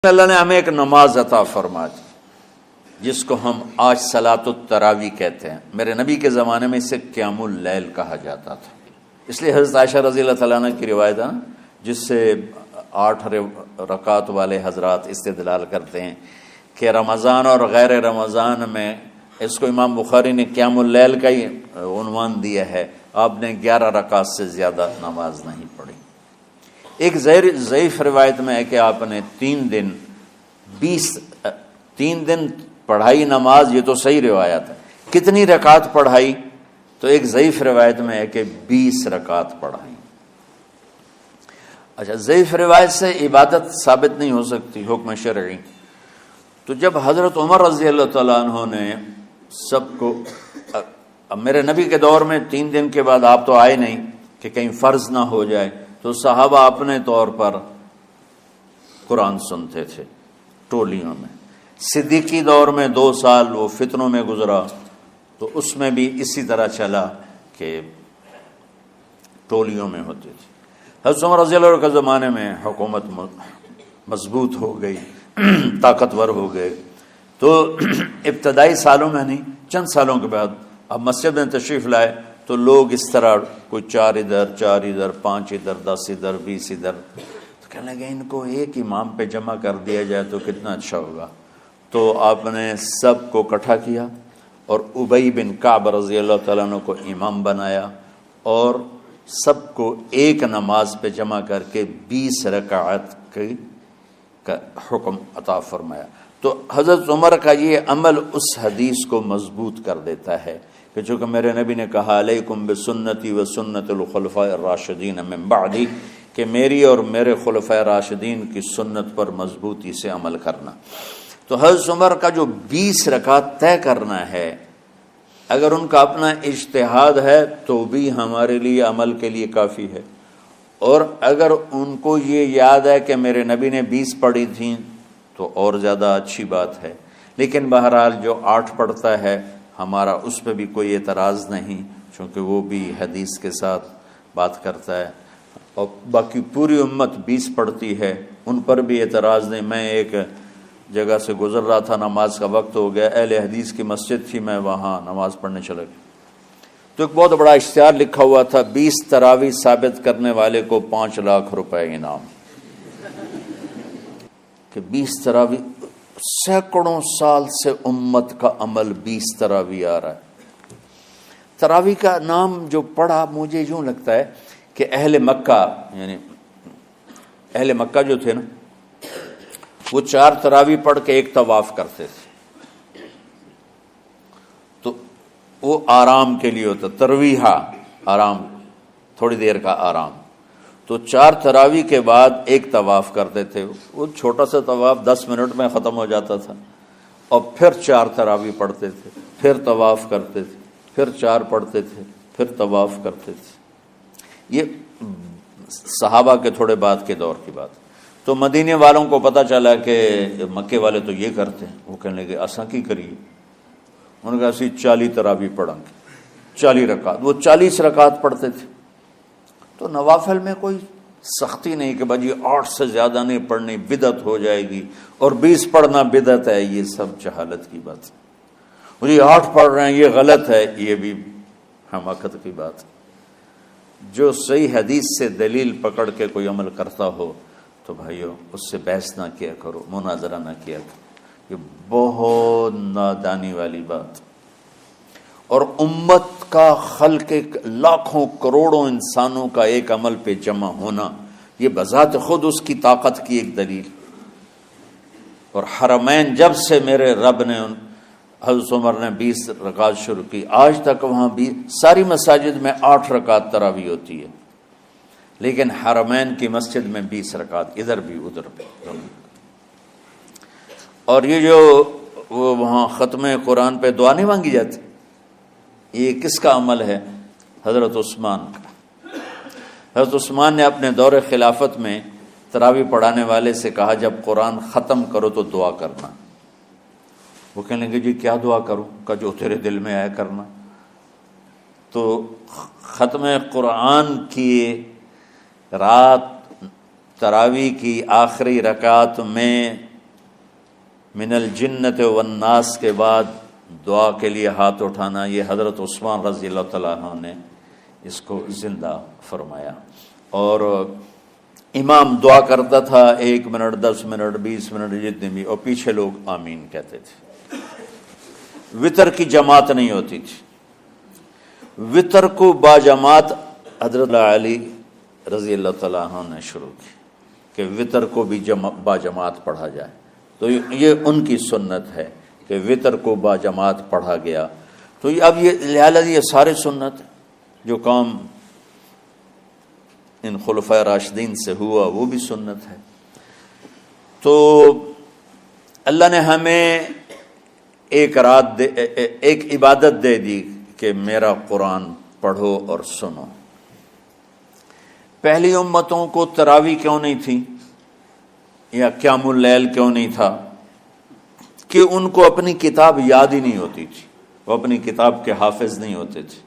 اللہ نے ہمیں ایک نماز عطا فرما دی جس کو ہم آج صلاۃ التراوی کہتے ہیں۔ میرے نبی کے زمانے میں اسے قیام اللیل کہا جاتا تھا، اس لیے حضرت عائشہ رضی اللہ تعالیٰ عنہ کی روایت ہے جس سے 8 رکعت والے حضرات استدلال کرتے ہیں کہ رمضان اور غیر رمضان میں اس کو امام بخاری نے قیام اللیل کا ہی عنوان دیا ہے۔ آپ نے 11 رکعت سے زیادہ نماز نہیں پڑھی۔ ایک ضعیف روایت میں ہے کہ آپ نے 3 دن پڑھائی نماز، یہ تو صحیح روایت ہے۔ کتنی رکعت پڑھائی؟ تو ایک ضعیف روایت میں ہے کہ 20 رکعت پڑھائی۔ اچھا، ضعیف روایت سے عبادت ثابت نہیں ہو سکتی حکم شرعی، تو جب حضرت عمر رضی اللہ تعالیٰ عنہ نے سب کو، میرے نبی کے دور میں 3 دن کے بعد آپ تو آئے نہیں کہ کہیں فرض نہ ہو جائے، تو صحابہ اپنے طور پر قرآن سنتے تھے ٹولیوں میں۔ صدیقی دور میں 2 سال وہ فتنوں میں گزرا، تو اس میں بھی اسی طرح چلا کہ ٹولیوں میں ہوتی تھی۔ حضرت عمر رضی اللہ عنہ کے زمانے میں حکومت مضبوط ہو گئی، طاقتور ہو گئے، تو ابتدائی سالوں میں نہیں، چند سالوں کے بعد اب مسجد میں تشریف لائے تو لوگ اس طرح کوئی 4 ادھر 4 ادھر 5 ادھر 10 ادھر 20 ادھر، تو کہنے لگے ان کو ایک امام پہ جمع کر دیا جائے تو کتنا اچھا ہوگا۔ تو آپ نے سب کو اکٹھا کیا اور ابی بن کعب رضی اللہ تعالیٰ عنہ کو امام بنایا اور سب کو ایک نماز پہ جمع کر کے 20 رکعت کا حکم عطا فرمایا۔ تو حضرت عمر کا یہ عمل اس حدیث کو مضبوط کر دیتا ہے کہ چونکہ میرے نبی نے کہا علیکم بسنتی و سنت الخلفاء الراشدین من بعدی، کہ میری اور میرے خلفاء راشدین کی سنت پر مضبوطی سے عمل کرنا۔ تو حضرت عمر کا جو 20 رکعت طے کرنا ہے، اگر ان کا اپنا اجتہاد ہے تو بھی ہمارے لیے عمل کے لیے کافی ہے، اور اگر ان کو یہ یاد ہے کہ میرے نبی نے 20 پڑھی تھیں تو اور زیادہ اچھی بات ہے۔ لیکن بہرحال جو 8 پڑھتا ہے ہمارا اس پہ بھی کوئی اعتراض نہیں، چونکہ وہ بھی حدیث کے ساتھ بات کرتا ہے، اور باقی پوری امت 20 پڑھتی ہے، ان پر بھی اعتراض نہیں۔ میں ایک جگہ سے گزر رہا تھا، نماز کا وقت ہو گیا، اہل حدیث کی مسجد تھی، میں وہاں نماز پڑھنے چلا گیا، تو ایک بہت بڑا اشتہار لکھا ہوا تھا 20 تراویح ثابت کرنے والے کو 5 لاکھ روپے انعام، کہ 20 تراویح، سینکڑوں سال سے امت کا عمل 20 تراویح آ رہا ہے۔ تراویح کا نام جو پڑھا مجھے یوں لگتا ہے کہ اہل مکہ، یعنی اہل مکہ جو تھے نا، وہ 4 تراویح پڑھ کے ایک طواف کرتے تھے، تو وہ آرام کے لیے ہوتا، ترویحہ آرام، تھوڑی دیر کا آرام، تو 4 تراویح کے بعد ایک طواف کرتے تھے۔ وہ چھوٹا سا طواف 10 منٹ میں ختم ہو جاتا تھا، اور پھر 4 تراویح پڑھتے تھے، پھر طواف کرتے تھے، پھر 4 پڑھتے تھے، پھر طواف کرتے تھے۔ یہ صحابہ کے تھوڑے بعد کے دور کی بات۔ تو مدینے والوں کو پتہ چلا کہ مکے والے تو یہ کرتے ہیں، وہ کہنے لگے اساں کی کریے؟ انہوں نے کہا اسی 40 تراویح پڑھیں گے، 40 رکعت، وہ 40 رکعت پڑھتے تھے۔ تو نوافل میں کوئی سختی نہیں کہ بھائی 8 سے زیادہ نہیں پڑھنی، بدعت ہو جائے گی، اور 20 پڑھنا بدعت ہے، یہ سب جہالت کی بات ہے۔ مجھے 8 پڑھ رہے ہیں یہ غلط ہے، یہ بھی حماقت کی بات ہے۔ جو صحیح حدیث سے دلیل پکڑ کے کوئی عمل کرتا ہو تو بھائیو اس سے بحث نہ کیا کرو، مناظرہ نہ کیا کرو، یہ بہت نادانی والی بات۔ اور امت کا خلق لاکھوں کروڑوں انسانوں کا ایک عمل پہ جمع ہونا، یہ بذات خود اس کی طاقت کی ایک دلیل۔ اور حرمین جب سے میرے رب نے حضرت عمر نے 20 رکعت شروع کی، آج تک وہاں بھی ساری مساجد میں 8 رکعت تراویح ہوتی ہے، لیکن حرمین کی مسجد میں 20 رکعت، ادھر بھی ادھر بھی۔ اور یہ جو وہاں ختم قرآن پہ دعا نہیں مانگی جاتی، یہ کس کا عمل ہے؟ حضرت عثمان کا۔ حضرت عثمان نے اپنے دور خلافت میں تراویح پڑھانے والے سے کہا جب قرآن ختم کرو تو دعا کرنا۔ وہ کہنے لگے جی کیا دعا کروں؟ کہ جو تیرے دل میں آیا کرنا۔ تو ختم قرآن کی رات تراویح کی آخری رکعت میں من الجنت والناس کے بعد دعا کے لیے ہاتھ اٹھانا، یہ حضرت عثمان رضی اللہ تعالیٰ عنہ نے اس کو زندہ فرمایا۔ اور امام دعا کرتا تھا 1 منٹ 10 منٹ 20 منٹ جتنے بھی، اور پیچھے لوگ آمین کہتے تھے۔ وطر کی جماعت نہیں ہوتی تھی، وطر کو باجماعت حضرت علی رضی اللہ تعالیٰ عنہ نے شروع کی کہ وطر کو بھی باجماعت پڑھا جائے، تو یہ ان کی سنت ہے کہ وطر کو باجماعت پڑھا گیا۔ تو اب یہ لہٰذا یہ سارے سنت جو کام ان خلفائے راشدین سے ہوا وہ بھی سنت ہے۔ تو اللہ نے ہمیں ایک عبادت دے دی کہ میرا قرآن پڑھو اور سنو۔ پہلی امتوں کو تراویح کیوں نہیں تھی یا قیام اللیل کیوں نہیں تھا؟ کہ ان کو اپنی کتاب یاد ہی نہیں ہوتی تھی، وہ اپنی کتاب کے حافظ نہیں ہوتے تھے،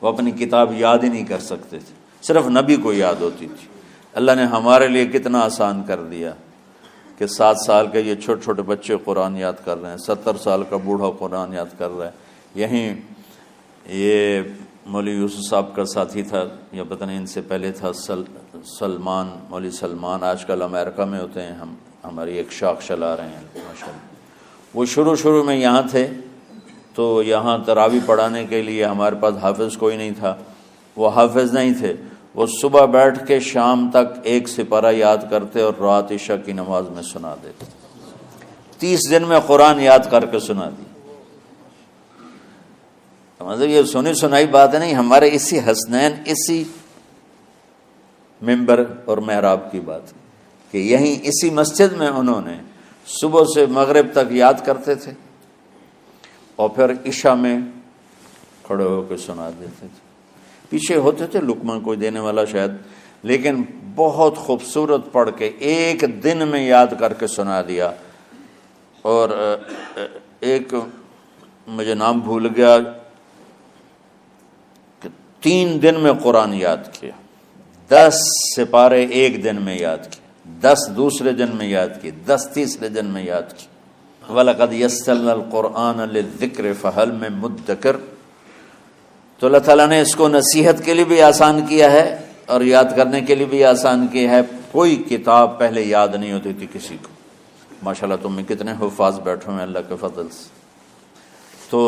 وہ اپنی کتاب یاد ہی نہیں کر سکتے تھے، صرف نبی کو یاد ہوتی تھی۔ اللہ نے ہمارے لیے کتنا آسان کر دیا کہ 7 سال کے یہ چھوٹے چھوٹے بچے قرآن یاد کر رہے ہیں، 70 سال کا بوڑھا قرآن یاد کر رہا ہے۔ یہیں یہ مولوی یوسف صاحب کا ساتھی تھا، یا پتہ نہیں ان سے پہلے تھا، سلمان، مولوی سلمان، آج کل امریکہ میں ہوتے ہیں، ہماری ایک شاخ چلا رہے ہیں ماشاءاللہ۔ وہ شروع میں یہاں تھے، تو یہاں تراویح پڑھانے کے لیے ہمارے پاس حافظ کوئی نہیں تھا، وہ حافظ نہیں تھے، وہ صبح بیٹھ کے شام تک 1 سپارہ یاد کرتے اور رات عشاء کی نماز میں سنا دیتے۔ 30 دن میں قرآن یاد کر کے سنا دی۔ مطلب یہ سنی سنائی بات ہے نہیں، ہمارے اسی حسنین، اسی ممبر اور محراب کی بات کہ یہیں اسی مسجد میں انہوں نے صبح سے مغرب تک یاد کرتے تھے اور پھر عشاء میں کھڑے ہو کے سنا دیتے تھے۔ پیچھے ہوتے تھے لقمہ کوئی دینے والا شاید، لیکن بہت خوبصورت پڑھ کے 1 دن میں یاد کر کے سنا دیا۔ اور ایک مجھے نام بھول گیا کہ 3 دن میں قرآن یاد کیا، 10 سپارے 1 دن میں یاد کیا، 10 دوسرے دن میں یاد کیے، 10 تیسرے دن میں یاد کیے۔ وَلَقَدْ يَسَّرْنَا الْقُرْآنَ لِلذِّكْرِ فَهَلْ مِن مُدَّكِرٍ۔ تو اللہ تعالیٰ نے اس کو نصیحت کے لیے بھی آسان کیا ہے اور یاد کرنے کے لیے بھی آسان کیا ہے۔ کوئی کتاب پہلے یاد نہیں ہوتی تھی کسی کو، ماشاءاللہ تم میں کتنے حفاظ بیٹھے ہیں اللہ کے فضل سے۔ تو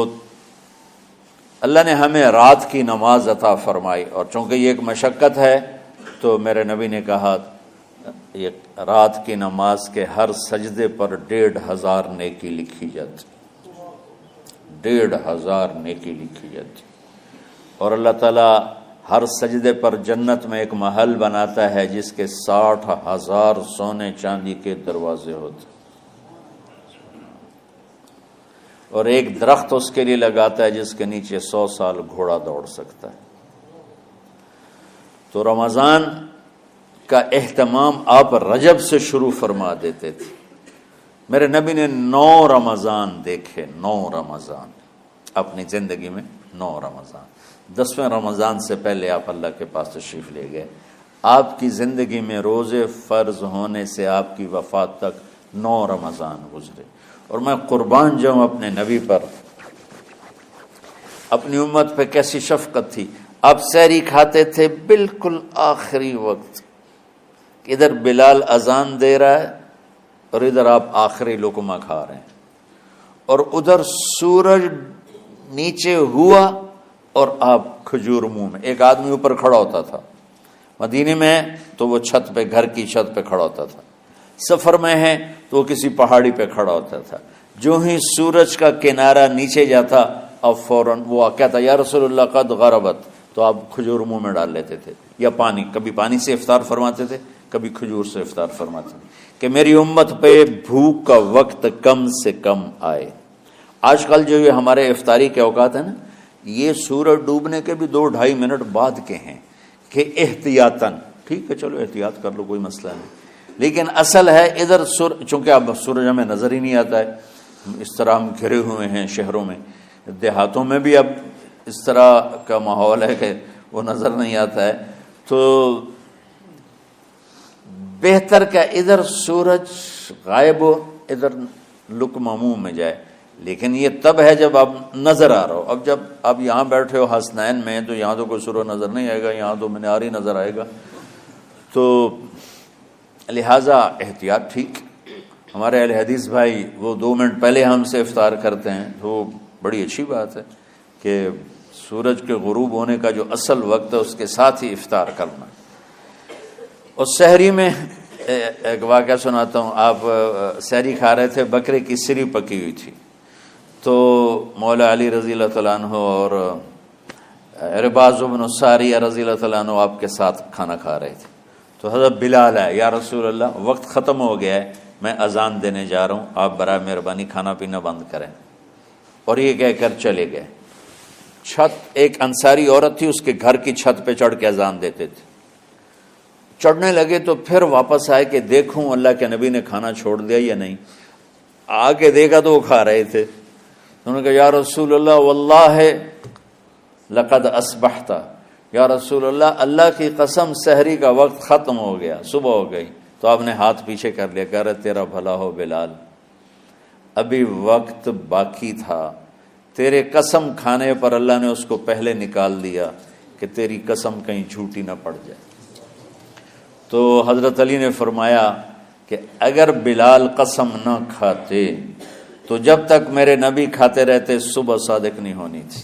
اللہ نے ہمیں رات کی نماز عطا فرمائی، اور چونکہ یہ ایک مشقت ہے تو میرے نبی نے کہا یہ رات کی نماز کے ہر سجدے پر 1500 نیکی لکھی جاتی، 1500 نیکی لکھی جاتی۔ اور اللہ تعالیٰ ہر سجدے پر جنت میں ایک محل بناتا ہے جس کے 60,000 سونے چاندی کے دروازے ہوتے، اور ایک درخت اس کے لیے لگاتا ہے جس کے نیچے 100 سال گھوڑا دوڑ سکتا ہے۔ تو رمضان کا اہتمام آپ رجب سے شروع فرما دیتے تھے۔ میرے نبی نے 9 رمضان دیکھے، 9 رمضان اپنی زندگی میں، 9 رمضان۔ 10ویں رمضان سے پہلے آپ اللہ کے پاس تشریف لے گئے۔ آپ کی زندگی میں روزے فرض ہونے سے آپ کی وفات تک 9 رمضان گزرے، اور میں قربان جاؤں اپنے نبی پر، اپنی امت پہ کیسی شفقت تھی۔ آپ سحری کھاتے تھے بالکل آخری وقت، ادھر بلال اذان دے رہا ہے اور ادھر آپ آخری لقمہ کھا رہے ہیں، اور ادھر سورج نیچے ہوا اور آپ کھجور منہ میں۔ ایک آدمی اوپر کھڑا ہوتا تھا مدینے میں تو وہ چھت پہ، گھر کی چھت پہ کھڑا ہوتا تھا، سفر میں ہے تو وہ کسی پہاڑی پہ کھڑا ہوتا تھا۔ جو ہی سورج کا کنارہ نیچے جاتا اب فوراً وہ کہتا یا رسول اللہ قد غربت، تو آپ کھجور منہ میں ڈال لیتے تھے، یا پانی، کبھی پانی سے افطار فرماتے تھے، کبھی کھجور سے افطار فرماتے تھے، کہ میری امت پہ بھوک کا وقت کم سے کم آئے۔ آج کل جو یہ ہمارے افطاری کے اوقات ہیں نا، یہ سورج ڈوبنے کے بھی 2-2.5 منٹ بعد کے ہیں کہ احتیاطاً، ٹھیک ہے چلو احتیاط کر لو کوئی مسئلہ نہیں، لیکن اصل ہے ادھر چونکہ اب سورج ہمیں نظر ہی نہیں آتا ہے، اس طرح ہم گھرے ہوئے ہیں شہروں میں، دیہاتوں میں بھی اب اس طرح کا ماحول ہے کہ وہ نظر نہیں آتا ہے، تو بہتر کہ ادھر سورج غائب ہو، ادھر لقمہ منہ میں جائے، لیکن یہ تب ہے جب آپ نظر آ رہا ہو۔ اب جب آپ یہاں بیٹھے ہو حسنین میں تو یہاں تو کوئی سورہ نظر نہیں آئے گا، یہاں تو منار ہی نظر آئے گا، تو لہٰذا احتیاط ٹھیک۔ ہمارے اہل حدیث بھائی وہ 2 منٹ پہلے ہم سے افطار کرتے ہیں، تو بڑی اچھی بات ہے کہ سورج کے غروب ہونے کا جو اصل وقت ہے اس کے ساتھ ہی افطار کرنا۔ اور سحری میں ایک واقعہ سناتا ہوں، آپ سحری کھا رہے تھے، بکرے کی سری پکی ہوئی تھی، تو مولا علی رضی اللہ تعالیٰ عنہ اور عرباض بن ساریہ رضی اللہ تعالیٰ عنہ آپ کے ساتھ کھانا کھا رہے تھے، تو حضرت بلال ہے، یا رسول اللہ وقت ختم ہو گیا ہے، میں اذان دینے جا رہا ہوں، آپ برائے مہربانی کھانا پینا بند کریں۔ اور یہ کہہ کر چلے گئے۔ ایک انصاری عورت تھی، اس کے گھر کی چھت پہ چڑھ کے اذان دیتے تھے۔ چڑھنے لگے تو پھر واپس آئے کہ دیکھوں اللہ کے نبی نے کھانا چھوڑ دیا یا نہیں۔ آ کے دیکھا تو وہ کھا رہے تھے۔ انہوں نے کہا یا رسول اللہ واللہ لقد اصبحت، یا رسول اللہ اللہ کی قسم سحری کا وقت ختم ہو گیا، صبح ہو گئی۔ تو آپ نے ہاتھ پیچھے کر لیا، کہہ رہے تیرا بھلا ہو بلال، ابھی وقت باقی تھا، تیرے قسم کھانے پر اللہ نے اس کو پہلے نکال دیا کہ تیری قسم کہیں جھوٹی نہ پڑ جائے۔ تو حضرت علی نے فرمایا کہ اگر بلال قسم نہ کھاتے تو جب تک میرے نبی کھاتے رہتے صبح صادق نہیں ہونی تھی۔